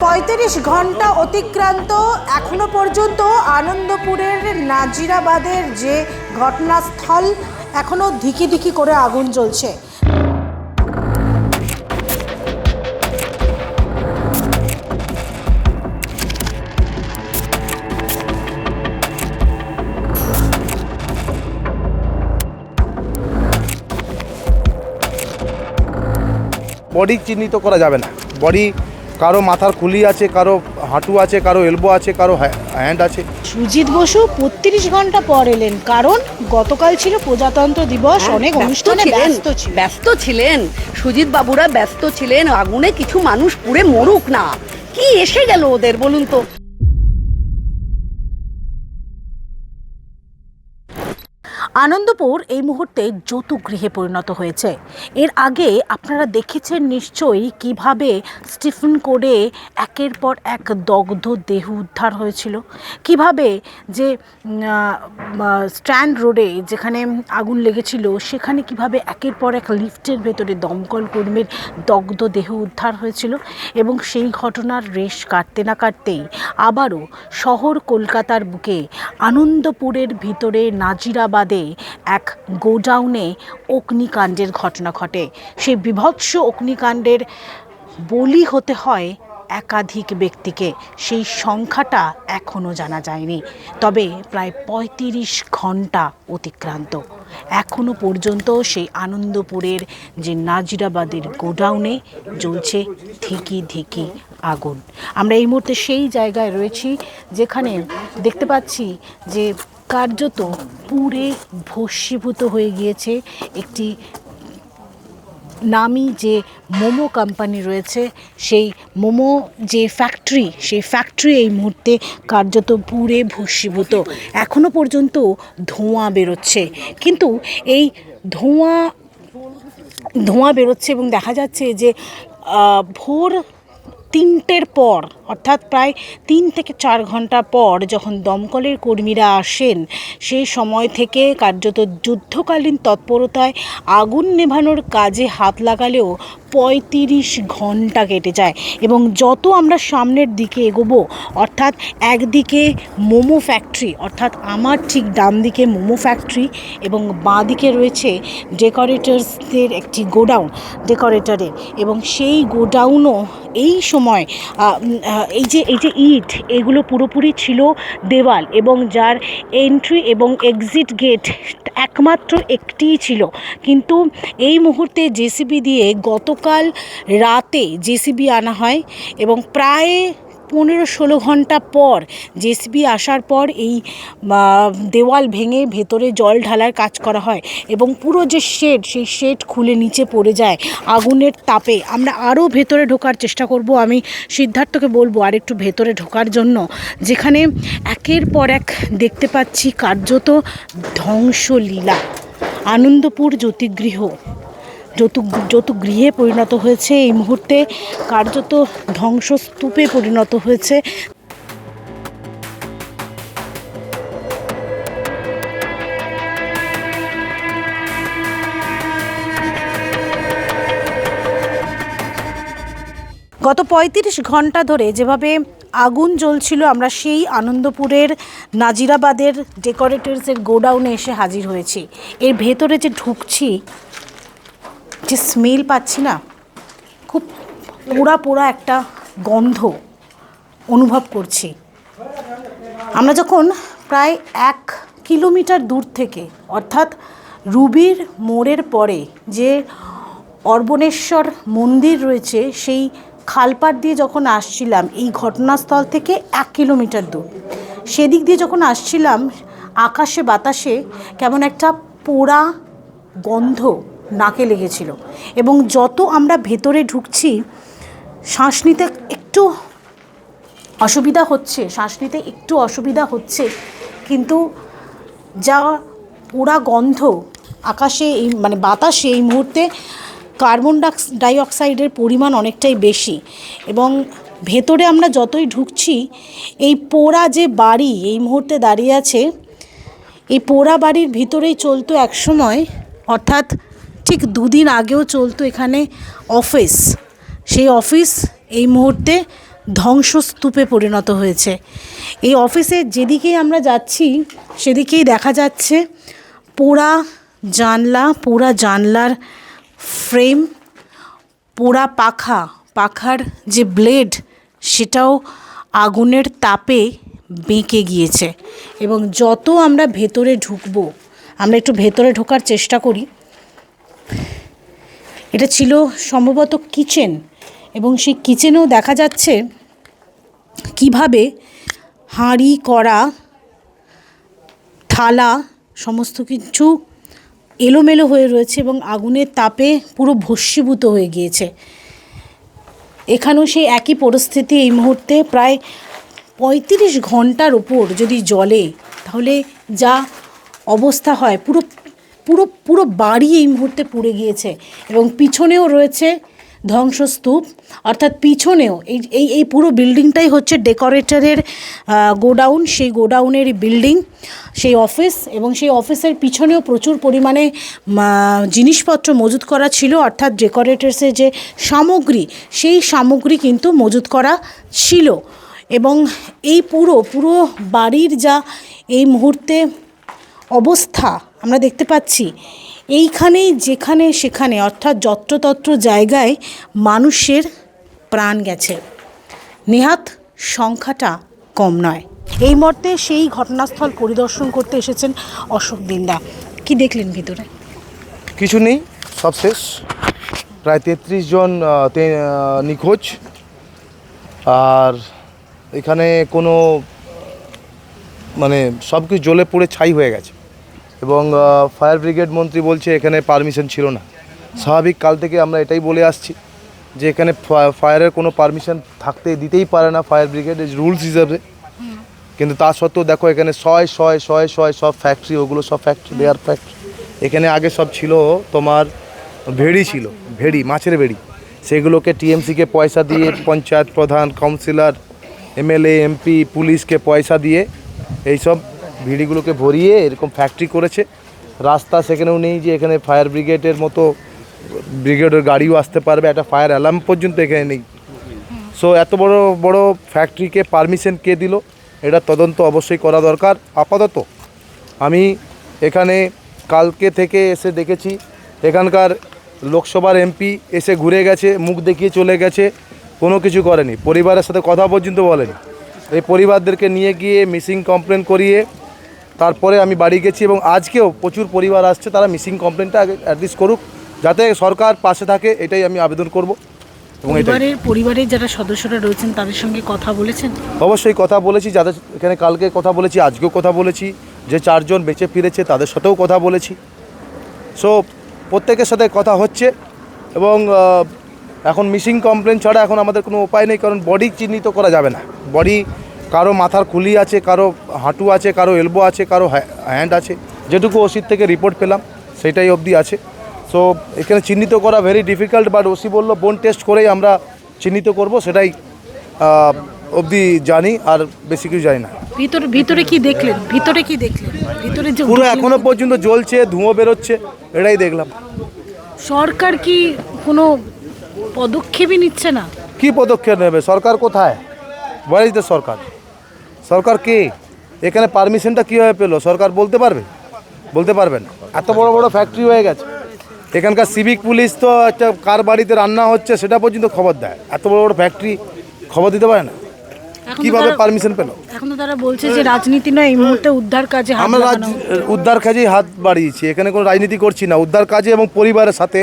৩৫ ঘন্টা অতিক্রান্ত, এখনো পর্যন্ত আনন্দপুরের নাজিরাবাদের যে ঘটনাস্থল এখনো ধিকি ধিকি করে আগুন জ্বলছে। বডি চিহ্নিত করা যাবে না। বডি কারো মাথার খুলি আছে, কারো হাঁটু আছে, কারো এলবো আছে, কারো হ্যান্ড আছে। সুজিত বসু ৩৫ ঘন্টা পর এলেন, কারণ গতকাল ছিল প্রজাতন্ত্র দিবস, অনেক অনুষ্ঠানে ব্যস্ত ছিলেন সুজিত বাবুরা, ব্যস্ত ছিলেন। আগুনে কিছু মানুষ পুড়ে মরুক না, কি এসে গেল ওদের বলুন তো। আনন্দপুর এই মুহূর্তে যৌতুগৃহে পরিণত হয়েছে। এর আগে আপনারা দেখেছেন নিশ্চয়ই কিভাবে স্টিফেন কোডে একের পর এক দগ্ধ দেহ উদ্ধার হয়েছিল, কিভাবে যে স্ট্র্যান্ড রোডে যেখানে আগুন লেগেছিল সেখানে কিভাবে একের পর এক লিফটের ভেতরে দমকল কর্মীর দগ্ধ দেহ উদ্ধার হয়েছিল। এবং সেই ঘটনার রেশ কাটতে না কাটতেই আবারও শহর কলকাতার বুকে আনন্দপুরের ভিতরে নাজিরাবাদে এক গোডাউনে অগ্নিকাণ্ডের ঘটনা ঘটে। সেই বিভৎস অগ্নিকাণ্ডের বলি হতে হয় একাধিক ব্যক্তিকে। সেই সংখ্যাটা এখনও জানা যায়নি, তবে প্রায় ৩৫ ঘন্টা অতিক্রান্ত, এখনও পর্যন্ত সেই আনন্দপুরের যে নাজিরাবাদের গোডাউনে জ্বলছে ধিকি ধিকি আগুন। আমরা এই মুহূর্তে সেই জায়গায় রয়েছি যেখানে দেখতে পাচ্ছি যে কার্যত পুড়ে ভস্মীভূত হয়ে গিয়েছে একটি নামি যে মোমো কোম্পানি রয়েছে, সেই মোমো যে ফ্যাক্টরি, সেই ফ্যাক্টরি এই মুহূর্তে কার্যত পুড়ে ভস্মীভূত। এখনও পর্যন্ত ধোঁয়া বেরোচ্ছে, কিন্তু এই ধোঁয়া বেরোচ্ছে এবং দেখা যাচ্ছে যে ভোর ৩টের পর, অর্থাৎ প্রায় ৩ থেকে ৪ ঘন্টা পর যখন দমকলের কর্মীরা আসেন, সেই সময় থেকে কার্যত যুদ্ধকালীন তৎপরতায় আগুন নেভানোর কাজে হাত লাগালেও ৩৫ ঘন্টা কেটে যায়। এবং যত আমরা সামনের দিকে এগোবো, অর্থাৎ একদিকে মোমো ফ্যাক্টরি, অর্থাৎ আমার ঠিক ডান দিকে মোমো ফ্যাক্টরি এবং বাঁ দিকে রয়েছে ডেকোরেটার্সদের একটি গোডাউন, ডেকোরেটরের, এবং সেই গোডাউনও এই সময় এই যে ইট, এগুলো পুরোপুরি ছিল দেওয়াল, এবং যার এন্ট্রি এবং এক্সিট গেট একমাত্র একটিই ছিল। কিন্তু এই মুহূর্তে জেসিবি দিয়ে গতকাল রাতে জেসিবি আনা হয় এবং প্রায় ১৫-১৬ ঘন্টা পর জেসিবি আসার পর এই দেওয়াল ভেঙে ভেতরে জল ঢালার কাজ করা হয় এবং পুরো যে শেড, সেই শেড খুলে নিচে পড়ে যায় আগুনের তাপে। আমরা আরও ভেতরে ঢোকার চেষ্টা করব। আমি সিদ্ধার্থকে বলবো আর একটু ভেতরে ঢোকার জন্য, যেখানে একের পর এক দেখতে পাচ্ছি কার্যত ধ্বংসলীলা। আনন্দপুর যৌতুগৃহে পরিণত হয়েছে, এই মুহূর্তে কার্যত ধ্বংসস্তূপে পরিণত হয়েছে। গত ৩৫ ঘন্টা ধরে যেভাবে আগুন জ্বলছিল, আমরা সেই আনন্দপুরের নাজিরাবাদের ডেকোরেটরসের গোডাউনে এসে হাজির হয়েছি। এর ভেতরে যে ঢুকছি, যে স্মেল পাচ্ছি না, খুব পোড়া একটা গন্ধ অনুভব করছি। আমরা যখন প্রায় ১ কিলোমিটার দূর থেকে, অর্থাৎ রুবির মোড়ের পরে যে অর্বণেশ্বর মন্দির রয়েছে, সেই খালপাড় দিয়ে যখন আসছিলাম, এই ঘটনাস্থল থেকে ১ কিলোমিটার দূর, সেদিক দিয়ে যখন আসছিলাম, আকাশে বাতাসে কেমন একটা পোড়া গন্ধ নাকে লেগেছিল। এবং যত আমরা ভেতরে ঢুকছি, শ্বাস নিতে একটু অসুবিধা হচ্ছে, কিন্তু যা পোড়া গন্ধ আকাশে, এই বাতাসে এই মুহূর্তে কার্বন ডাইঅক্সাইডের পরিমাণ অনেকটাই বেশি। এবং ভেতরে আমরা যতই ঢুকছি, এই পোড়া যে বাড়ি এই মুহূর্তে দাঁড়িয়ে আছে, এই পোড়া বাড়ির ভিতরেই চলতো একসময়, অর্থাৎ ঠিক 2 দিন আগেও চলতো এখানে অফিস। সেই অফিস এই মুহূর্তে ধ্বংসস্তূপে পরিণত হয়েছে। এই অফিসে যেদিকেই আমরা যাচ্ছি সেদিকেই দেখা যাচ্ছে পোড়া জানলা, পোড়া জানলার ফ্রেম, পোড়া পাখার যে ব্লেড সেটাও আগুনের তাপে বেঁকে গিয়েছে। এবং যত আমরা ভেতরে ঢুকবো, আমরা একটু ভেতরে ঢোকার চেষ্টা করি। এটা ছিল সম্ভবত কিচেন, এবং সেই কিচেনেও দেখা যাচ্ছে কিভাবে হাঁড়ি কড়া থালা সমস্ত কিছু এলোমেলো হয়ে রয়েছে এবং আগুনের তাপে পুরো ভস্মীভূত হয়ে গিয়েছে। এখানেও সেই একই পরিস্থিতি। এই মুহূর্তে প্রায় 35 ঘন্টার ওপর যদি জ্বলে তাহলে যা অবস্থা হয়, পুরো পুরো পুরো বাড়ি এই মুহূর্তে পুড়ে গিয়েছে। এবং পিছনেও রয়েছে ধ্বংসস্তূপ, অর্থাৎ পিছনেও এই এই এই পুরো বিল্ডিংটাই হচ্ছে ডেকোরেটরের গোডাউন। সেই গোডাউনের বিল্ডিং, সেই অফিস, এবং সেই অফিসের পিছনেও প্রচুর পরিমাণে জিনিসপত্র মজুত করা ছিল, অর্থাৎ ডেকোরেটরসের যে সামগ্রী সেই সামগ্রী কিন্তু মজুত করা ছিল। এবং এই পুরো বাড়ির যা এই মুহূর্তে অবস্থা আমরা দেখতে পাচ্ছি, এইখানেই যেখানে সেখানে অর্থাৎ যত্রতত্র জায়গায় মানুষের প্রাণ গেছে। নেহাত সংখ্যাটা কম নয়। এই মুহূর্তে সেই ঘটনাস্থল পরিদর্শন করতে এসেছেন অশোক দিন্দা। কি দেখলেন ভিতরে? কিছু নেই, সব শেষ। প্রায় 33 জন নিখোঁজ। আর এখানে কোনো মানে সব কিছু জ্বলে পুড়ে ছাই হয়ে গেছে। এবং ফায়ার ব্রিগেড মন্ত্রী বলছে এখানে পারমিশন ছিল না। স্বাভাবিক কাল থেকে আমরা এটাই বলে আসছি যে এখানে ফায়ারের কোনো পারমিশন থাকতে দিতেই পারে না ফায়ার ব্রিগেড রুলস হিসাবে। কিন্তু তা সত্ত্বেও দেখো এখানে শয় সব ফ্যাক্টরি, ওগুলো সব ফ্যাক্টরি, লেয়ার ফ্যাক্টরি। এখানে আগে সব ছিল তোমার ভেড়ি ছিল, মাছের ভেড়ি। সেগুলোকে টিএমসিকে পয়সা দিয়ে, পঞ্চায়েত প্রধান, কাউন্সিলর, এমএলএ, এমপি, পুলিশকে পয়সা দিয়ে এইসব ভিড়িগুলোকে ভরিয়ে এরকম ফ্যাক্টরি করেছে। রাস্তা সেখানেও নেই যে এখানে ফায়ার ব্রিগেডের মতো ব্রিগেডের গাড়িও আসতে পারবে, একটা ফায়ার অ্যালার্ম পর্যন্ত এখানে নেই। সো এত বড় বড় ফ্যাক্টরিকে পারমিশন কে দিল, এটা তদন্ত অবশ্যই করা দরকার। আপাতত আমি এখানে কালকে থেকে এসে দেখেছি এখানকার লোকসভার এমপি এসে ঘুরে গেছে, মুখ দেখিয়ে চলে গেছে, কোনো কিছু করেনি, পরিবারের সাথে কথা পর্যন্ত বলেনি। এই পরিবারদেরকে নিয়ে গিয়ে মিসিং কমপ্লেন করিয়ে তারপরে আমি বাড়ি গেছি। এবং আজকেও প্রচুর পরিবার আসছে, তারা মিসিং কমপ্লেনটা আগে অ্যাটলিস্ট করুক, যাতে সরকার পাশে থাকে, এটাই আমি আবেদন করব। এবং পরিবারের যারা সদস্যরা রয়েছেন তাদের সঙ্গে কথা বলেছেন? অবশ্যই কথা বলেছি, যাদের এখানে কালকে কথা বলেছি, আজকেও কথা বলেছি। যে 4 জন বেঁচে ফিরেছে তাদের সাথেও কথা বলেছি। সো প্রত্যেকের সাথে কথা হচ্ছে। এবং এখন মিসিং কমপ্লেন ছাড়া এখন আমাদের কোনো উপায় নেই, কারণ বডি চিহ্নিত করা যাবে না। বডি কারো মাথার খুলি আছে, কারো হাঁটু আছে, কারো এলবো আছে, কারো হ্যান্ড আছে, যেটুকু ওসির থেকে রিপোর্ট পেলাম সেটাই অবধি আছে। সো এখানে চিহ্নিত করা ভেরি ডিফিকাল্ট, বাট ওসি বললো বোন টেস্ট করেই আমরা চিহ্নিত করব, সেটাই অবধি জানি, আর বেশি কিছু জানি না। ভিতরে কি দেখলেন? ভিতরে যে পুরো এখনো পর্যন্ত জ্বলছে, ধুঁয়ো বেরোচ্ছে, এটাই দেখলাম। সরকার কি কোনো পদক্ষেপই নিচ্ছে না? কি পদক্ষেপ নেবে সরকার? কোথায়? হোয়ার ইজ দ্য সরকার? সরকার কে? এখানে পারমিশনটা কীভাবে পেলো সরকার বলতে পারবে? বলতে পারবেন? এত বড় বড় ফ্যাক্টরি হয়ে গেছে। এখানকার সিভিক পুলিশ তো একটা কার বাড়িতে রান্না হচ্ছে সেটা পর্যন্ত খবর দেয়, এত বড় বড় ফ্যাক্টরি খবর দিতে পারে না? কিভাবে পারমিশন পেল? এখন তো তারা বলছে যে রাজনীতি নয়, এই মুহূর্তে উদ্ধার কাজে আমরা উদ্ধার কাজেই হাত বাড়িয়েছি, এখানে কোনো রাজনীতি করছি না। উদ্ধার কাজে এবং পরিবারের সাথে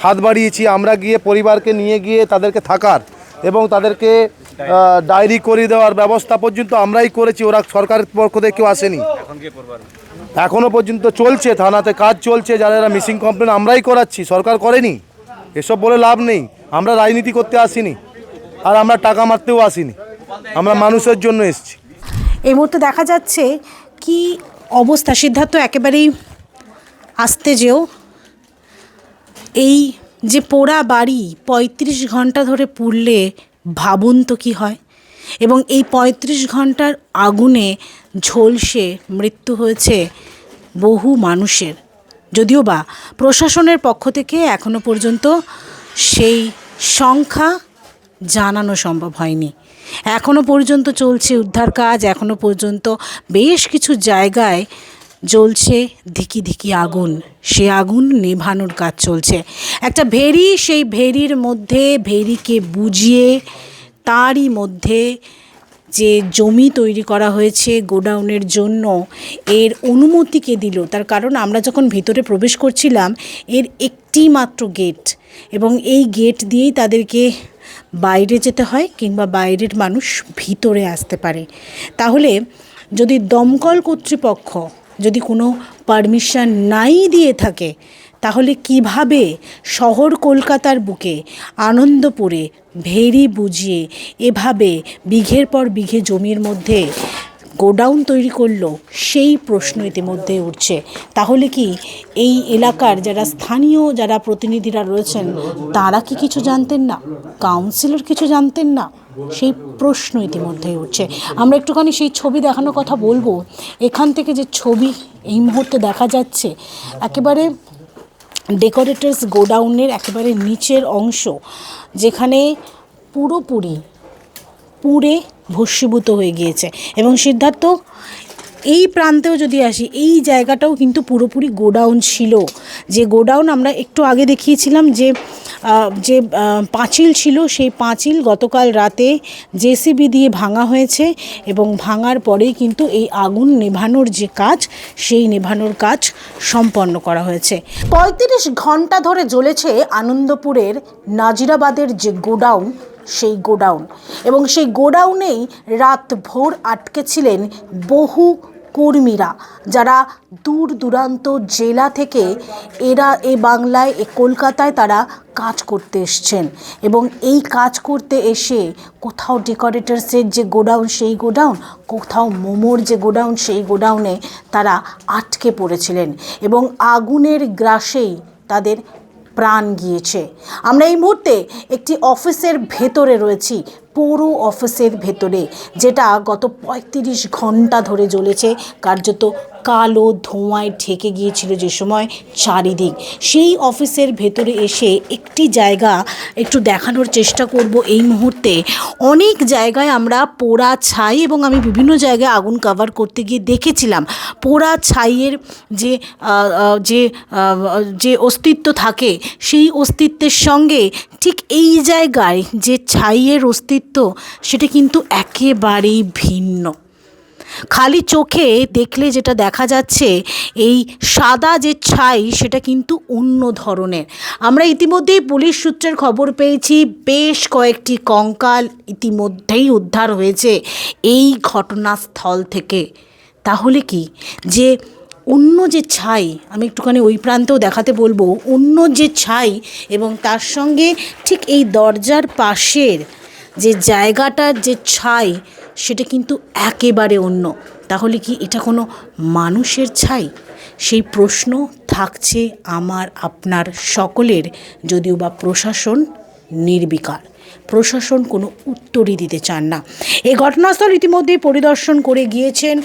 হাত বাড়িয়েছি। আমরা গিয়ে পরিবারকে নিয়ে গিয়ে তাদেরকে থাকার এবং তাদেরকে ডায়েরি করে দেওয়ার ব্যবস্থা পর্যন্ত আমরাই করেছি, ওরা সরকারের পক্ষ থেকে কেউ আসেনি। এখনও পর্যন্ত চলছে, থানাতে কাজ চলছে, যারা মিসিং কমপ্লেন আমরাই করাচ্ছি, সরকার করেনি। এসব বলে লাভ নেই। আমরা রাজনীতি করতে আসিনি, আর আমরা টাকা মারতেও আসিনি, আমরা মানুষের জন্য এসেছি। এই মুহূর্তে দেখা যাচ্ছে কি অবস্থা। সিদ্ধার্থ একেবারেই আসতে যেও, এই যে পোড়া বাড়ি 35 ঘন্টা ধরে পুড়লে ভাবুন তো কী হয়। এবং এই 35 ঘন্টার আগুনে ঝলসে মৃত্যু হয়েছে বহু মানুষের। যদিও বা প্রশাসনের পক্ষ থেকে এখনো পর্যন্ত সেই সংখ্যা জানানো সম্ভব হয়নি। এখনও পর্যন্ত চলছে উদ্ধার কাজ, এখনও পর্যন্ত বেশ কিছু জায়গায় জ্বলছে ধিকি ধিকি আগুন, সে আগুন নেভানোর কাজ চলছে। একটা ভেরি, সেই ভেরির মধ্যে ভেরিকে বুঝিয়ে তারই মধ্যে যে জমি তৈরি করা হয়েছে গোডাউনের জন্য, এর অনুমতিকে দিল। তার কারণ আমরা যখন ভিতরে প্রবেশ করছিলাম এর একটি মাত্র গেট, এবং এই গেট দিয়েই তাদেরকে বাইরে যেতে হয় কিংবা বাইরের মানুষ ভিতরে আসতে পারে। তাহলে যদি দমকল কর্তৃপক্ষ যদি কোনো পারমিশন নাই দিয়ে থাকে, তাহলে কিভাবে শহর কলকাতার বুকে আনন্দপুরে ভেরি বুঝিয়ে এভাবে বিঘের পর বিঘে জমির মধ্যে গোডাউন তৈরি করলো, সেই প্রশ্ন ইতিমধ্যে উঠছে। তাহলে কি এই এলাকার যারা স্থানীয় যারা প্রতিনিধিরা রয়েছেন তারা কি কিছু জানতেন না? কাউন্সিলর কিছু জানতেন না? সেই প্রশ্ন ইতিমধ্যেই উঠছে। আমরা একটুখানি সেই ছবি দেখানোর কথা বলবো। এখান থেকে যে ছবি এই মুহূর্তে দেখা যাচ্ছে, একেবারে ডেকোরেটরস গোডাউনের একেবারে নিচের অংশ, যেখানে পুরোপুরি পুড়ে ভস্মীভূত হয়ে গিয়েছে। এবং সিদ্ধার্থ, এই প্রান্তেও যদি আসি, এই জায়গাটাও কিন্তু পুরোপুরি গোডাউন ছিল। যে গোডাউন আমরা একটু আগে দেখিয়েছিলাম, যে পাঁচিল ছিল, সেই পাঁচিল গতকাল রাতে জেসিবি দিয়ে ভাঙা হয়েছে, এবং ভাঙার পরেই কিন্তু এই আগুন নেভানোর যে কাজ, সেই নেভানোর কাজ সম্পন্ন করা হয়েছে। 35 ঘন্টা ধরে জ্বলেছে আনন্দপুরের নাজিরাবাদের যে গোডাউন, সেই গোডাউন, এবং সেই গোডাউনেই রাত ভোর আটকে ছিলেন বহু কর্মীরা, যারা দূর দূরান্ত জেলা থেকে এরা এ বাংলায় এ কলকাতায় তারা কাজ করতে এসছেন। এবং এই কাজ করতে এসে কোথাও ডেকোরেটরসের যে গোডাউন সেই গোডাউন, কোথাও মোমোর যে গোডাউন সেই গোডাউনে তারা আটকে পড়েছিলেন, এবং আগুনের গ্রাসেই তাদের প্রাণ গিয়েছে। আমরা এই মুহূর্তে একটি অফিসের ভেতরে রয়েছি, পৌর অফিসের ভেতরে, যেটা গত 35 ঘন্টা ধরে জ্বলেছে, কার্যত কালো ধোঁয়ায় ঢেকে গিয়েছিল যে সময় চারিদিক। সেই অফিসের ভেতরে এসে একটি জায়গা একটু দেখানোর চেষ্টা করব এই মুহূর্তে। অনেক জায়গায় আমরা পোড়া ছাই, এবং আমি বিভিন্ন জায়গায় আগুন কভার করতে গিয়ে দেখেছিলাম পোড়া ছাইয়ের যে অস্তিত্ব থাকে, সেই অস্তিত্বের সঙ্গে ঠিক এই জায়গায় যে ছাইয়ের অস্তিত্ব, সেটা কিন্তু একেবারেই ভিন্ন। খালি চোখে দেখলে যেটা দেখা যাচ্ছে, এই সাদা যে ছাই, সেটা কিন্তু অন্য ধরনের। আমরা ইতিমধ্যেই পুলিশ সূত্রের খবর পেয়েছি, বেশ কয়েকটি কঙ্কাল ইতিমধ্যেই উদ্ধার হয়েছে এই ঘটনাস্থল থেকে। তাহলে কি যে অন্য যে ছাই, আমি একটুখানি ওই প্রান্তেও দেখাতে বলবো, অন্য যে ছাই, এবং তার সঙ্গে ঠিক এই দরজার পাশের যে জায়গাটার যে ছাই, সেটা কিন্তু একেবারে অন্য। তাহলে কি এটা কোনো মানুষের ছাই? সেই প্রশ্ন থাকছে আমার আপনার সকলের, যদিও বা প্রশাসন নির্বিকার। প্রশাসন কোনো উত্তরই দিতে চান না। এই ঘটনাস্থল ইতিমধ্যেই পরিদর্শন করে গিয়েছেন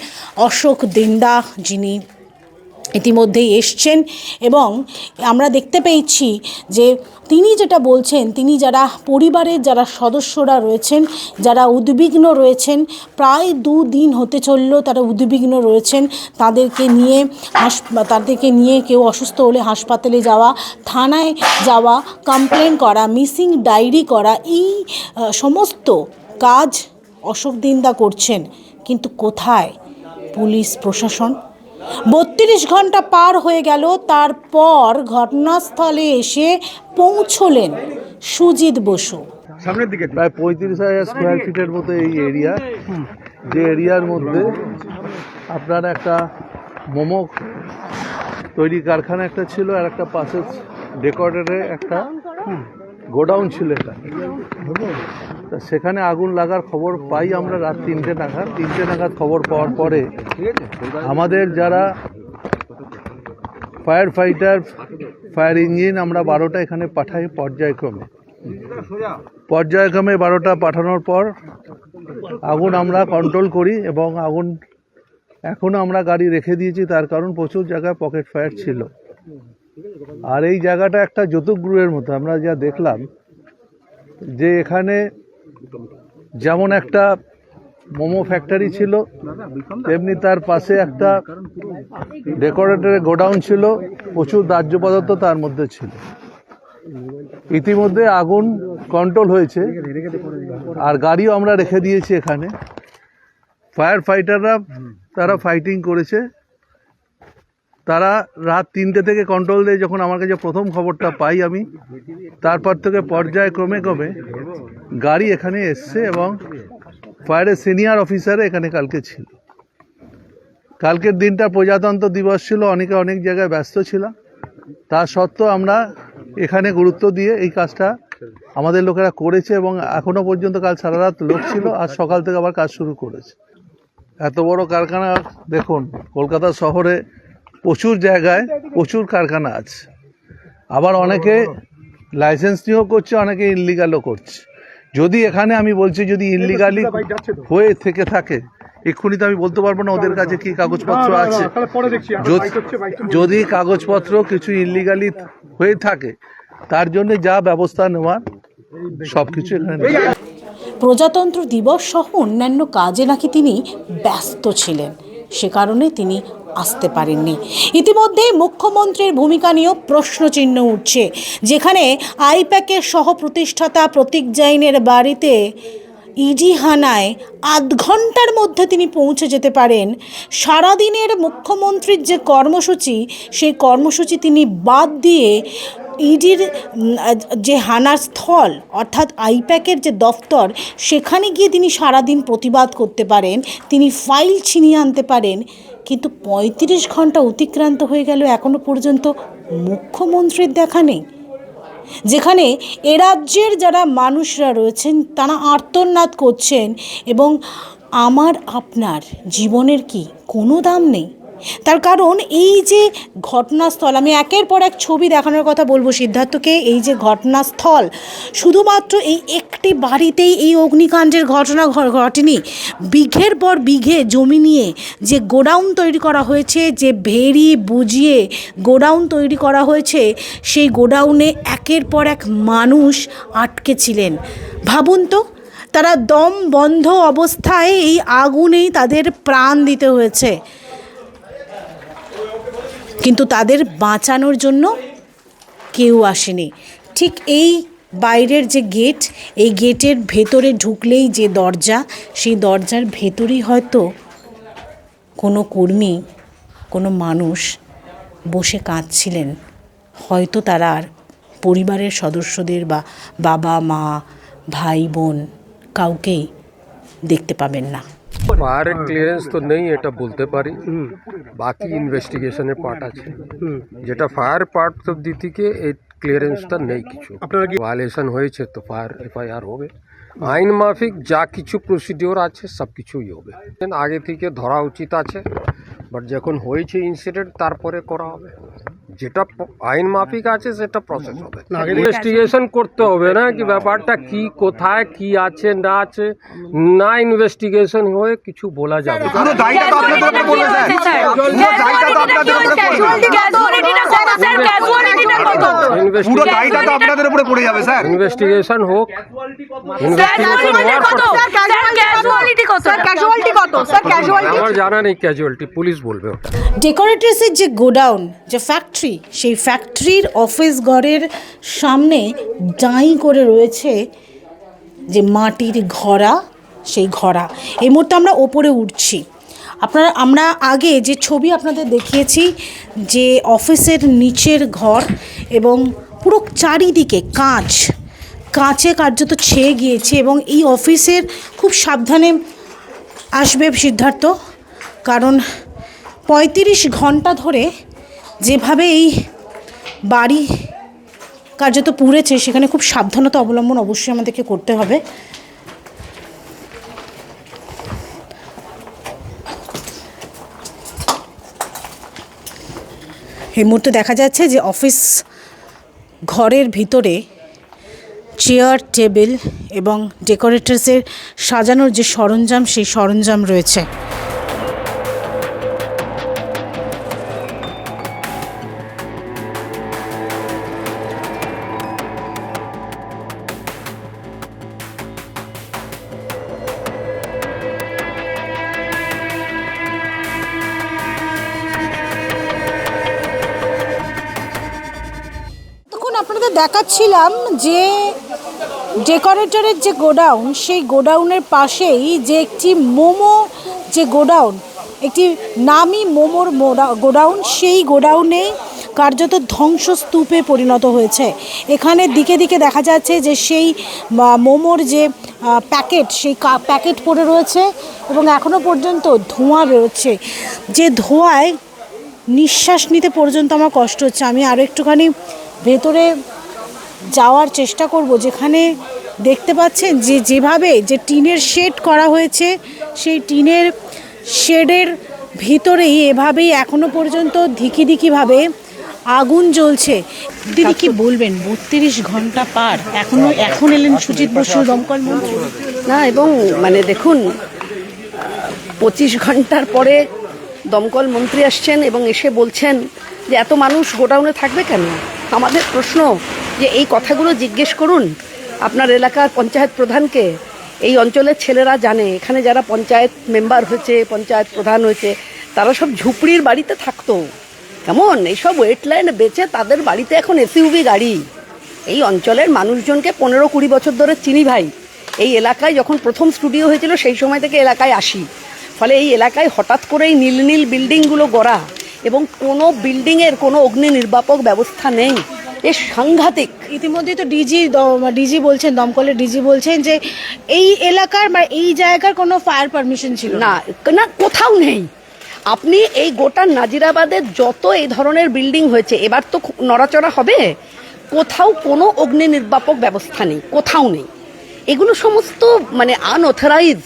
অশোক দিন্দা, যিনি ইতিমধ্যেই এসছেন, এবং আমরা দেখতে পেয়েছি যে তিনি যেটা বলছেন, তিনি যারা পরিবারের যারা সদস্যরা রয়েছেন, যারা উদ্বিগ্ন রয়েছেন, প্রায় 2 দিন হতে চলল তারা উদ্বিগ্ন রয়েছেন, তাদেরকে নিয়ে কেউ অসুস্থ হলে হাসপাতালে যাওয়া, থানায় যাওয়া, কমপ্লেন করা, মিসিং ডায়েরি করা, এই সমস্ত কাজ অশোক দিন্দা করছেন। কিন্তু কোথায় পুলিশ প্রশাসন? 32 ঘন্টা পার হয়ে গেল, তারপর ঘটনাস্থলে এসে পৌঁছলেন সুজিত বসু। সামনের দিকে প্রায় 35,000 স্কোয়ার ফিটের মতো এই এরিয়া, যে এরিয়ার মধ্যে আপনার একটা মোমো তৈরি কারখানা একটা ছিল, আর একটা পাশে ডেকোরেটরে একটা গোডাউন ছিল। এটা তা সেখানে আগুন লাগার খবর পাই আমরা রাত 3টে নাগাদ। খবর পাওয়ার পরে আমাদের যারা ফায়ার ফাইটার, ফায়ার ইঞ্জিন, আমরা 12টা এখানে পাঠাই পর্যায়ক্রমে। 12টা পাঠানোর পর আগুন আমরা কন্ট্রোল করি, এবং আগুন এখনও আমরা গাড়ি রেখে দিয়েছি, তার কারণ প্রচুর জায়গায় পকেট ফায়ার ছিল। আর এই জায়গাটা একটা যৌতুক গৃহের মতো। আমরা যা দেখলাম যে এখানে যেমন একটা মোমো ফ্যাক্টরি ছিল, তেমনি তার পাশে একটা ডেকোরেটরের গোডাউন ছিল, প্রচুর দাহ্য পদার্থ তার মধ্যে ছিল। ইতিমধ্যে আগুন কন্ট্রোল হয়েছে, আর গাড়িও আমরা রেখে দিয়েছি এখানে। ফায়ার ফাইটাররা তারা ফাইটিং করেছে। তারা রাত 3টে থেকে কন্ট্রোল দেয়। যখন আমার কাছে প্রথম খবরটা পাই আমি, তারপর থেকে পর্যায়ক্রমে গাড়ি এখানে এসছে এবং ফায়ারের সিনিয়র অফিসার এখানে কালকে ছিল। কালকের দিনটা প্রজাতন্ত্র দিবস ছিল, অনেকে অনেক জায়গায় ব্যস্ত ছিলাম। তা সত্ত্বেও আমরা এখানে গুরুত্ব দিয়ে এই কাজটা আমাদের লোকেরা করেছে এবং এখনও পর্যন্ত কাল সারা রাত লোক ছিল, আজ সকাল থেকে আবার কাজ শুরু করেছে। এত বড় কারখানা দেখুন, কলকাতা শহরে প্রচুর জায়গায় প্রচুর কারখানা আছে। আবার অনেকে লাইসেন্স নিয়েও করছে, অনেকে ইনলিগালও করছে। যদি এখানে আমি বলছি যদি ইনলিগালি হয়ে থেকে থাকে, এক্ষুনি তো আমি বলতে পারবো না ওদের কাছে কি কাগজপত্র আছে। যদি কাগজপত্র কিছু ইনলিগালি হয়ে থাকে, তার জন্য যা ব্যবস্থা নেওয়ার সব কিছু এখানে। প্রজাতন্ত্র দিবস সহ অন্যান্য কাজে নাকি তিনি ব্যস্ত ছিলেন, সে কারণে তিনি আসতে পারেননি। ইতিমধ্যে মুখ্যমন্ত্রীর ভূমিকা নিয়েও প্রশ্নচিহ্ন উঠছে, যেখানে আইপ্যাকের সহ প্রতিষ্ঠাতা প্রতীক জৈনের বাড়িতে ইডি হানায় আধ ঘন্টার মধ্যে তিনি পৌঁছে যেতে পারেন। সারাদিনের মুখ্যমন্ত্রীর যে কর্মসূচি, সেই কর্মসূচি তিনি বাদ দিয়ে ইডির যে হানার স্থল অর্থাৎ আইপ্যাকের যে দফতর, সেখানে গিয়ে তিনি সারাদিন প্রতিবাদ করতে পারেন, তিনি ফাইল ছিনিয়ে আনতে পারেন। কিন্তু 35 ঘন্টা অতিক্রান্ত হয়ে গেল, এখনও পর্যন্ত মুখ্যমন্ত্রীর দেখা নেই। যেখানে এ রাজ্যের যারা মানুষরা রয়েছেন তারা আর্তনাদ করছেন এবং আমার আপনার জীবনের কি কোনো দাম নেই। তার কারণ এই যে ঘটনাস্থল, আমি একের পর এক ছবি দেখানোর কথা বলবো সিদ্ধার্থকে। এই যে ঘটনাস্থল, শুধুমাত্র এই একটি বাড়িতেই এই অগ্নিকাণ্ডের ঘটনা ঘটেনি। বিঘের পর বিঘে জমি নিয়ে যে গোডাউন তৈরি করা হয়েছে, যে ভেড়ি বুঝিয়ে গোডাউন তৈরি করা হয়েছে, সেই গোডাউনে একের পর এক মানুষ আটকে ছিলেন। ভাবুন তো, তারা দম বন্ধ অবস্থায় এই আগুনেই তাদের প্রাণ দিতে হয়েছে, কিন্তু তাদের বাঁচানোর জন্য কেউ আসেনি। ঠিক এই বাইরের যে গেট, এই গেটের ভেতরে ঢুকলেই যে দরজা, সেই দরজার ভেতরেই হয়তো কোনো কর্মী, কোনো মানুষ বসে কাঁদছিলেন। হয়তো তারা আর পরিবারের সদস্যদের বা বাবা মা ভাই বোন কাউকেই দেখতে পাবেন না। ফায়ার ক্লিয়ারেন্স তো নেই এটা বলতে পারি, বাকি ইনভেস্টিগেশনের পার্ট আছে। যেটা ফায়ার পার্ট অব্দি থেকে এই ক্লিয়ারেন্সটা নেই, কিছু ভায়োলেশন হয়েছে তো ফায়ার এফআইআর হবে। আইন মাফিক যা কিছু প্রসিডিওর আছে সব কিছুই হবে। আগে থেকে ধরা উচিত আছে, বাট যখন হয়েছে ইনসিডেন্ট তারপরে করা হবে। যেটা আইন মাফিক আছে সেটা প্রসেস হবে। ইনভেস্টিগেশন করতে হবে না কি ব্যাপারটা কি, কোথায় কি আছে না আছে, না ইনভেস্টিগেশন হয়ে কিছু বলা যাবে। ইনভেস্টিগেশন হোক, আমার জানা নেই ক্যাজুয়ালিটি, পুলিশ বলবে ওটা। ডেকোরেটরসের যে গোডাউন, যে ফ্যাক্টরি, সেই ফ্যাক্টরির অফিস ঘরের সামনে ডাঁই করে রয়েছে যে মাটির ঘড়া, সেই ঘড়া। এই মুহূর্তে আমরা ওপরে উঠছি। আমরা আগে যে ছবি আপনাদের দেখিয়েছি, যে অফিসের নিচের ঘর এবং পুরো চারিদিকে কাঁচে কার্যত ছেয়ে গিয়েছে। এবং এই অফিসের খুব সাবধানে আসবে সিদ্ধার্থ, কারণ 35 ঘন্টা ধরে যেভাবে এই বাড়ি কার্যত পুড়েছে, সেখানে খুব সাবধানতা অবলম্বন অবশ্যই আমাদেরকে করতে হবে। এই মুহূর্তে দেখা যাচ্ছে যে অফিস ঘরের ভিতরে চেয়ার টেবিল এবং ডেকোরেটরসের সাজানোর যে সরঞ্জাম, সেই সরঞ্জাম রয়েছে। দেখাচ্ছিলাম যে ডেকোরেটরের যে গোডাউন, সেই গোডাউনের পাশেই যে একটি মোমো যে গোডাউন, একটি নামি মোমোর গোডাউন, সেই গোডাউনে কার্যত ধ্বংসস্তূপে পরিণত হয়েছে। এখানে দিকে দিকে দেখা যাচ্ছে যে সেই মোমোর যে প্যাকেট, সেই প্যাকেট পড়ে রয়েছে এবং এখনও পর্যন্ত ধোঁয়া বেরোচ্ছে। যে ধোঁয়ায় নিঃশ্বাস নিতে পর্যন্ত আমার কষ্ট হচ্ছে। আমি আরও একটুখানি ভেতরে যাওয়ার চেষ্টা করব, যেখানে দেখতে পাচ্ছেন যে যেভাবে যে টিনের শেড করা হয়েছে, সেই টিনের শেডের ভিতরেই এভাবেই এখনো পর্যন্ত ধিকিধিকিভাবে আগুন জ্বলছে। দিদি কি বলবেন, 32 ঘন্টা পার, এখন এলেন সুজিত বসু দমকল মন্ত্রী? না, এবং মানে দেখুন, 25 ঘন্টার পরে দমকল মন্ত্রী আসছেন এবং এসে বলছেন যে এত মানুষ গোডাউনে থাকবে কেন। আমাদের প্রশ্ন যে এই কথাগুলো জিজ্ঞেস করুন আপনার এলাকার পঞ্চায়েত প্রধানকে। এই অঞ্চলের ছেলেরা জানে, এখানে যারা পঞ্চায়েত মেম্বার হয়েছে, পঞ্চায়েত প্রধান হয়েছে, তারা সব ঝুপড়ির বাড়িতে থাকতো। কেমন এইসব ওয়েটল্যান্ড বেচে তাদের বাড়িতে এখন এসইউভি গাড়ি। এই অঞ্চলের মানুষজনকে 15-20 বছর ধরে চিনি ভাই। এই এলাকায় যখন প্রথম স্টুডিও হয়েছিল সেই সময় থেকে এলাকায় আসি। ফলে এই এলাকায় হঠাৎ করেই নীল নীল বিল্ডিংগুলো গড়া এবং কোনো বিল্ডিংয়ের কোনো অগ্নি নির্বাপক ব্যবস্থা নেই, এ সাংঘাতিক। ইতিমধ্যেই তো ডিজি বলছেন, দমকলের ডিজি বলছেন যে এই এলাকার বা এই জায়গার কোনো ফায়ার পারমিশন ছিল না, না কোথাও নেই। আপনি এই গোটা নাজিরাবাদের যত এই ধরনের বিল্ডিং হয়েছে, এবার তো নড়াচড়া হবে, কোথাও কোনো অগ্নি নির্বাপক ব্যবস্থা নেই, কোথাও নেই। এগুলো সমস্ত মানে আনঅথরাইজ,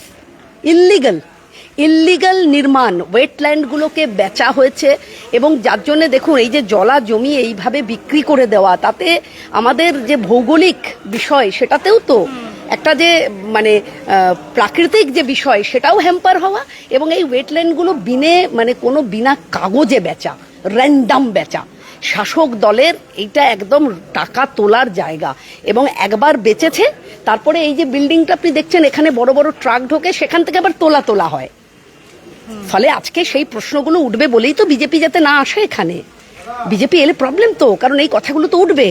ইল্লিগাল নির্মাণ। ওয়েটল্যান্ডগুলোকে বেচা হয়েছে এবং যার জন্যে দেখুন এই যে জলা জমি এইভাবে বিক্রি করে দেওয়া, তাতে আমাদের যে ভৌগোলিক বিষয় সেটাতেও তো একটা যে মানে প্রাকৃতিক যে বিষয় সেটাও হ্যাম্পার হওয়া, এবং এই ওয়েটল্যান্ডগুলো বিনা কাগজে বেচা, র্যান্ডাম বেচা। শাসক দলের এইটা একদম টাকা তোলার জায়গা। এবং একবার বেচেছে, তারপরে এই যে বিল্ডিংটা আপনি দেখছেন, এখানে বড় বড় ট্রাক ঢোকে, সেখান থেকে আবার তোলা হয়। ফলে আজকে সেই প্রশ্নগুলো উঠবে বলেই তো বিজেপি যাতে না আসে এখানে। বিজেপি এলে প্রবলেম তো, কারণ এই কথাগুলো তো উঠবে।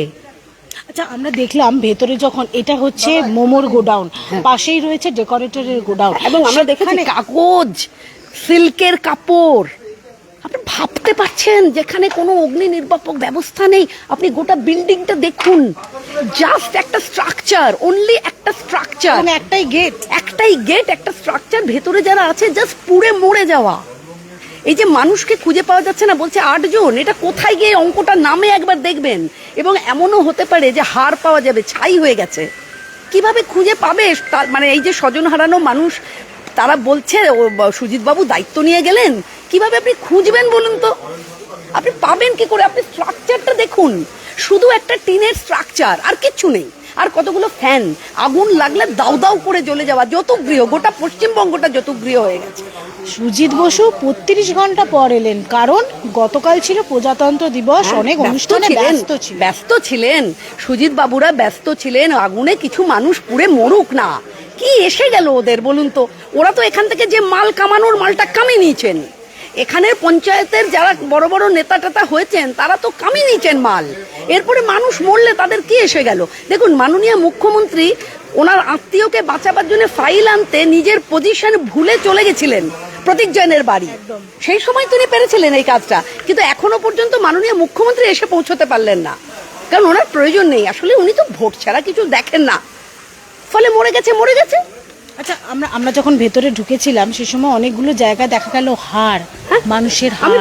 আচ্ছা, আমরা দেখলাম ভেতরে যখন এটা হচ্ছে মোমোর গোডাউন, পাশেই রয়েছে ডেকোরেটরের গোডাউন, এবং আমরা দেখেছি কাগজ, সিল্কের কাপড়। আপনি ভাবতে পারছেন যেখানে কোনো অগ্নি নির্বাপক ব্যবস্থা নেই। আপনি গোটা বিল্ডিংটা দেখুন, জাস্ট একটা স্ট্রাকচার, অনলি একটা স্ট্রাকচার, একটাই গেট, একটা স্ট্রাকচার, ভেতরে যারা আছে জাস্ট পুড়ে মরে যাওয়া। এই যে মানুষকে খুঁজে পাওয়া যাচ্ছে না, বলছে 8 জন, এটা কোথায় গিয়ে অঙ্কটা নামে একবার দেখবেন। এবং এমনও হতে পারে যে হাড় পাওয়া যাবে, ছাই হয়ে গেছে। কিভাবে খুঁজে পাবে? মানে এই যে স্বজন হারানো মানুষ, তারা বলছে সুজিত বাবু দায়িত্ব নিয়ে গেলেন, কিভাবে আপনি খুঁজবেন বলুন তো? আপনি পাবেন কি করে? আপনি স্ট্রাকচারটা দেখুন, শুধু একটা টিনের স্ট্রাকচার, আর কিচ্ছু নেই। আর কতগুলো ফ্যান, আগুন লাগলে দাউ দাউ করে জ্বলে যাওয়া। যতগৃহ, গোটা পশ্চিমবঙ্গটা যতগৃহ হয়ে গেছে। সুজিত বসু 32 ঘন্টা পর এলেন, কারণ গতকাল ছিল প্রজাতন্ত্র দিবস, অনেক অনুষ্ঠানে ব্যস্ত ছিলেন। সুজিত বাবুরা ব্যস্ত ছিলেন, আগুনে কিছু মানুষ পুড়ে মরুক না। কি এসে গেল ওদের বলুন তো? ওরা তো এখান থেকে যে মাল কামানোর মালটা কামিয়ে নিয়েছেন। এখানের পঞ্চায়েতের যারা বড় বড় নেতা টেতা হয়েছেন, তারা তো কামিয়ে নিয়েছেন মাল। এরপরে মানুষ মরলে তাদের কি এসে গেল? দেখুন, মাননীয় মুখ্যমন্ত্রী ওনার আত্মীয়কে বাঁচাবার জন্য ফাইল আনতে নিজের পজিশন ভুলে চলে গেছিলেন প্রতীক জৈনের বাড়ি। সেই সময় তিনি পেরেছিলেন এই কাজটা, কিন্তু এখনো পর্যন্ত মাননীয় মুখ্যমন্ত্রী এসে পৌঁছতে পারলেন না, কারণ ওনার প্রয়োজন নেই। আসলে উনি তো ভোট ছাড়া কিছু দেখেন না, ফলে মরে গেছে। আচ্ছা, আমরা যখন ভেতরে ঢুকেছিলাম সে সময় অনেকগুলো জায়গায় দেখা গেল হাড়, মানুষের হাড়।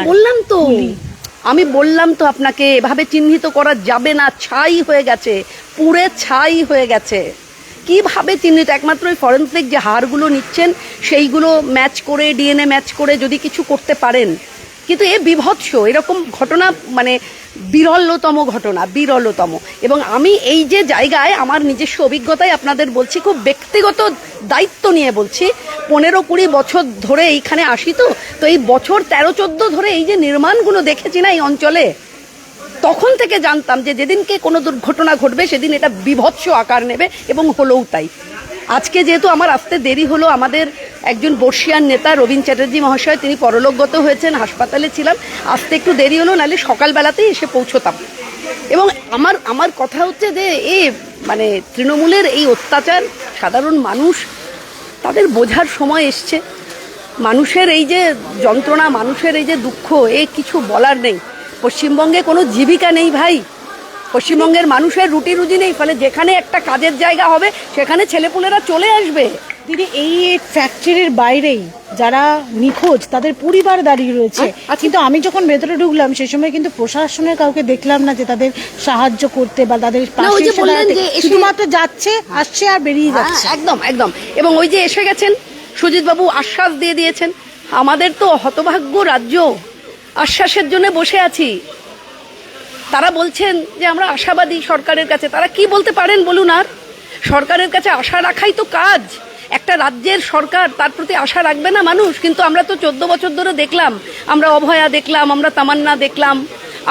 আমি বললাম তো আপনাকে, এভাবে চিহ্নিত করা যাবে না। ছাই হয়ে গেছে, পুড়ে ছাই হয়ে গেছে। কিভাবে চিহ্নিত? একমাত্র ওই ফরেনসিক যে হাড়গুলো নিচ্ছেন সেইগুলো ম্যাচ করে, ডিএনএ ম্যাচ করে যদি কিছু করতে পারেন। কিন্তু এ বিভৎস, এরকম ঘটনা মানে বিরলতম ঘটনা। এবং আমি এই যে জায়গায় আমার নিজস্ব অভিজ্ঞতায় আপনাদের বলছি, খুব ব্যক্তিগত দায়িত্ব নিয়ে বলছি, 15-20 বছর ধরে এইখানে আসি, তো এই বছর 13-14 ধরে এই যে নির্মাণগুলো দেখেছি না এই অঞ্চলে, তখন থেকে জানতাম যে যেদিনকে কোনো দুর্ঘটনা ঘটবে সেদিন এটা বিভৎস আকার নেবে, এবং হলোও তাই। আজকে যেহেতু আমার আসতে দেরি হলো, আমাদের একজন বর্ষিয়ান নেতা রবীন চ্যাটার্জি মহাশয়, তিনি পরলোকগত হয়েছেন, হাসপাতালে ছিলাম, আসতে একটু দেরি হলো, নাহলে সকালবেলাতেই এসে পৌঁছতাম। এবং আমার কথা হচ্ছে যে মানে তৃণমূলের এই অত্যাচার সাধারণ মানুষ তাদের বোঝার সময় এসছে। মানুষের এই যে যন্ত্রণা, মানুষের এই যে দুঃখ, কিছু বলার নেই। পশ্চিমবঙ্গে কোনো জীবিকা নেই ভাই, পশ্চিমবঙ্গের মানুষের রুটি রুজি নেই, ফলে যেখানে একটা কাজের জায়গা হবে সেখানে ছেলেপুলেরা চলে আসবে। দিদি, এই ফ্যাক্টরির বাইরেই যারা নিখোঁজ তাদের পরিবার দাঁড়িয়ে রয়েছে, কিন্তু আমি যখন ভেতরে ঢুকলাম সে সময় কিন্তু প্রশাসনের কাউকে দেখলাম না যে তাদের সাহায্য করতে বা তাদের পাশে এসে দাঁড়াতে। শুধুমাত্র যাচ্ছে, আসছে আর বেরিয়ে যাচ্ছে। একদম একদম। এবং ওই যে এসে গেছেন সুজিতবাবু, আশ্বাস দিয়ে দিয়েছেন। আমাদের তো হতভাগ্য রাজ্য, আশ্বাসের জন্য বসে আছি। তারা বলছেন যে আমরা আশাবাদী সরকারের কাছে। তারা কি বলতে পারেন বলুন? আর সরকারের কাছে আশা রাখাই তো কাজ। একটা রাজ্যের সরকার, তার প্রতি আশা রাখবে না মানুষ? কিন্তু আমরা তো 14 বছর ধরে দেখলাম, আমরা অভয়া দেখলাম, আমরা তামান্না দেখলাম,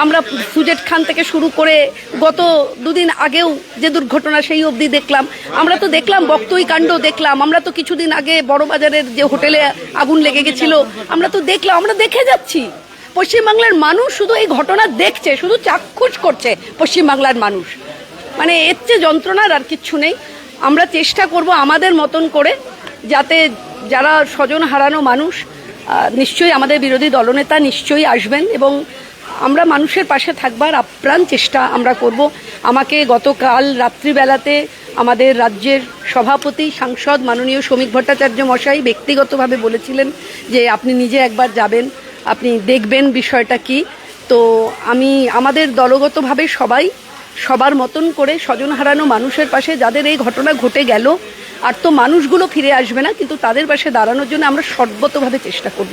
আমরা সুজেট খান থেকে শুরু করে গত দুদিন আগেও যে দুর্ঘটনা সেই অবধি দেখলাম। আমরা তো দেখলাম বক্তই কাণ্ড দেখলাম, আমরা তো কিছুদিন আগে বড়বাজারের যে হোটেলে আগুন লেগে গেছিল আমরা তো দেখলাম, আমরা দেখে যাচ্ছি। পশ্চিমবাংলার মানুষ শুধু এই ঘটনা দেখছে, শুধু চাক্ষুষ করছে পশ্চিমবাংলার মানুষ। মানে এর চেয়ে যন্ত্রণার আর কিচ্ছু নেই। আমরা চেষ্টা করব আমাদের মতন করে, যাতে যারা স্বজন হারানো মানুষ, নিশ্চয়ই আমাদের বিরোধী দলনেতা নিশ্চয়ই আসবেন এবং আমরা মানুষের পাশে থাকবার আপ্রাণ চেষ্টা আমরা করব। আমাকে গতকাল রাত্রিবেলাতে আমাদের রাজ্যের সভাপতি সাংসদ মাননীয় শ্রমিক ভট্টাচার্য মশাই ব্যক্তিগতভাবে বলেছিলেন যে আপনি নিজে একবার যাবেন, আপনি দেখবেন বিষয়টা কি। তো আমাদের দলগতভাবে সবার মতন করে স্বজন হারানো মানুষের পাশে, যাদের এই ঘটনা ঘটে গেল আর তো মানুষগুলো ফিরে আসবে না, কিন্তু তাদের পাশে দাঁড়ানোর জন্য আমরা সর্বতভাবে চেষ্টা করব।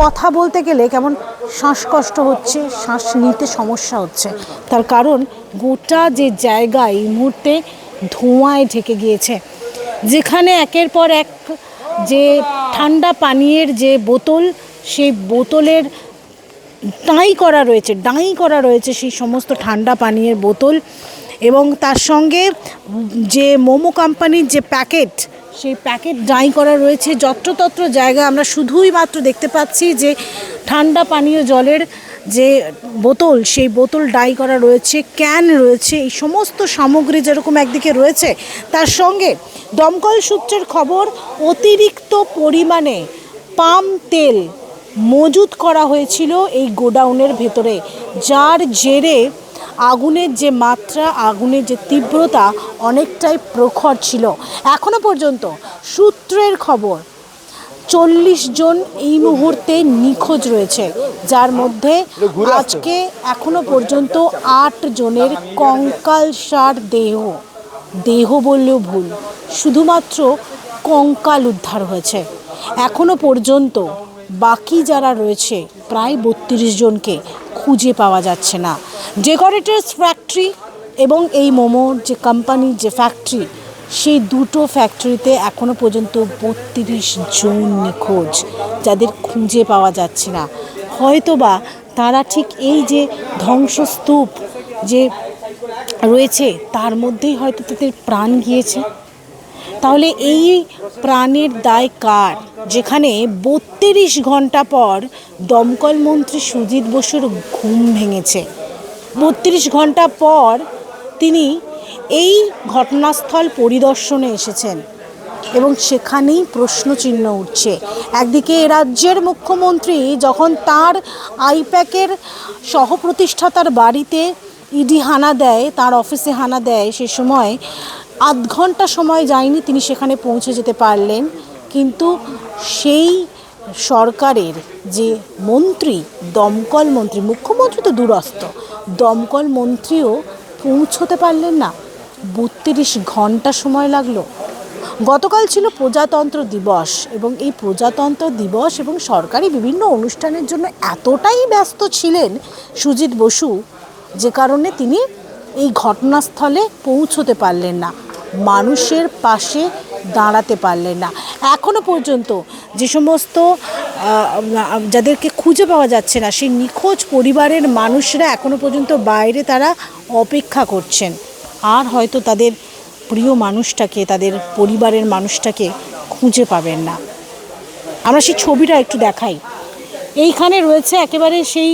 কথা বলতে গেলে কেমন শ্বাসকষ্ট হচ্ছে, শ্বাস নিতে সমস্যা হচ্ছে। তার কারণ গোটা যে জায়গা এই মুহূর্তে ধোঁয়ায় ঢেকে গিয়েছে। যেখানে একের পর এক যে ঠান্ডা পানীয়ের যে বোতল, সেই বোতলের ডাঁই করা রয়েছে সেই সমস্ত ঠান্ডা পানীয়ের বোতল, এবং তার সঙ্গে যে মোমো কোম্পানির যে প্যাকেট, সেই প্যাকেট ডাঁই করা রয়েছে। যত্রতত্র জায়গা আমরা শুধুই মাত্র দেখতে পাচ্ছি যে ঠান্ডা পানীয় জলের যে বোতল, সেই বোতল ডাই করা রয়েছে, ক্যান রয়েছে, এই সমস্ত সামগ্রী যেরকম একদিকে রয়েছে, তার সঙ্গে দমকল সূত্রের খবর অতিরিক্ত পরিমাণে পাম তেল মজুত করা হয়েছিল এই গোডাউনের ভেতরে, যার জেরে আগুনের যে মাত্রা, আগুনের যে তীব্রতা অনেকটাই প্রখর ছিল। এখনো পর্যন্ত সূত্রের খবর 40 জন এই মুহূর্তে নিখোঁজ রয়েছে, যার মধ্যে আজকে এখনো পর্যন্ত 8 জনের কঙ্কালসার দেহ বললেও ভুল, শুধুমাত্র কঙ্কাল উদ্ধার হয়েছে। এখনো পর্যন্ত বাকি যারা রয়েছে প্রায় 32 জনকে খুঁজে পাওয়া যাচ্ছে না। ডেকোরেটরস ফ্যাক্টরি এবং এই মোমোর যে কোম্পানির যে ফ্যাক্টরি, সেই দুটো ফ্যাক্টরিতে এখনো পর্যন্ত 32 জন নিখোঁজ, যাদের খুঁজে পাওয়া যাচ্ছে না। হয়তোবা তারা ঠিক এই যে ধ্বংসস্তূপ যে রয়েছে তার মধ্যেই হয়তো তাদের প্রাণ গিয়েছে। তাহলে এই প্রাণের দায় কার, যেখানে 32 ঘন্টা পর দমকল মন্ত্রী সুজিত বসুর ঘুম ভেঙেছে। 32 ঘন্টা পর তিনি এই ঘটনাস্থল পরিদর্শনে এসেছেন এবং সেখানেই প্রশ্নচিহ্ন উঠছে। একদিকে রাজ্যের মুখ্যমন্ত্রী যখন তার আইপ্যাকের সহপ্রতিষ্ঠাতার বাড়িতে ইডি হানা দেয়, তার অফিসে হানা দেয়, সে সময় আধ ঘন্টা সময় যায়নি তিনি সেখানে পৌঁছে যেতে পারলেন, কিন্তু সেই সরকারের যে মন্ত্রী, দমকল মন্ত্রী, মুখ্যমন্ত্রী তো দূরস্থ, দমকল মন্ত্রীও পৌঁছতে পারলেন না। 32 ঘন্টা সময় লাগলো। গতকাল ছিল প্রজাতন্ত্র দিবস এবং এই প্রজাতন্ত্র দিবস এবং সরকারি বিভিন্ন অনুষ্ঠানের জন্য এতটাই ব্যস্ত ছিলেন সুজিত বসু, যে কারণে তিনি এই ঘটনাস্থলে পৌঁছতে পারলেন না, মানুষের পাশে দাঁড়াতে পারলেন না। এখনো পর্যন্ত যে সমস্ত যাদেরকে খুঁজে পাওয়া যাচ্ছে না, সেই নিখোঁজ পরিবারের মানুষরা এখনো পর্যন্ত বাইরে তারা অপেক্ষা করছেন, আর হয়তো তাদের প্রিয় মানুষটাকে, তাদের পরিবারের মানুষটাকে খুঁজে পাবেন না। আমরা সেই ছবিটা একটু দেখাই। এইখানে রয়েছে একেবারে সেই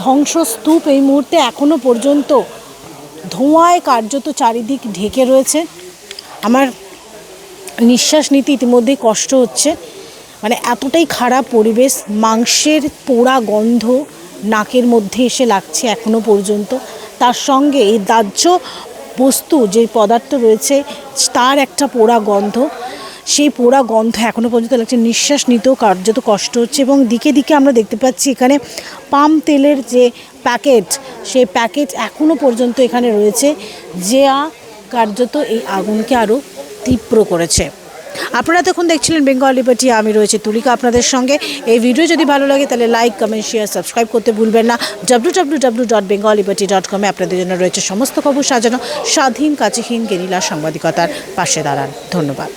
ধ্বংসস্তূপ। এই মুহূর্তে এখনো পর্যন্ত ধোঁয়ায় কার্যত চারিদিক ঢেকে রয়েছে। আমার নিঃশ্বাস নিতে ইতিমধ্যেই কষ্ট হচ্ছে, মানে এতটাই খারাপ পরিবেশ। মাংসের পোড়া গন্ধ নাকের মধ্যে এসে লাগছে এখনো পর্যন্ত। তার সঙ্গে এই দাহ্য বস্তু যে পদার্থ রয়েছে তার একটা পোড়া গন্ধ, সেই পোড়া গন্ধ এখনও পর্যন্ত লাগছে। নিঃশ্বাস নিতেও কার্যত কষ্ট হচ্ছে। এবং দিকে দিকে আমরা দেখতে পাচ্ছি এখানে পাম তেলের যে প্যাকেট, সেই প্যাকেট এখনও পর্যন্ত এখানে রয়েছে, যা কার্যত এই আগুনকে আরও তীব্র করেছে। আপনারা তখন দেখছিলেন বেঙ্গল লিবার্টি, আমি রয়েছে তুলিকা আপনাদের সঙ্গে। এই ভিডিও যদি ভালো লাগে তাহলে লাইক, কমেন্ট, শেয়ার, সাবস্ক্রাইব করতে ভুলবেন না। www.bengalliberty.com আপনাদের জন্য রয়েছে সমস্ত খবর সাজানো। স্বাধীন, কাছেহীন, গেরিলা সাংবাদিকতার পাশে দাঁড়ান। ধন্যবাদ।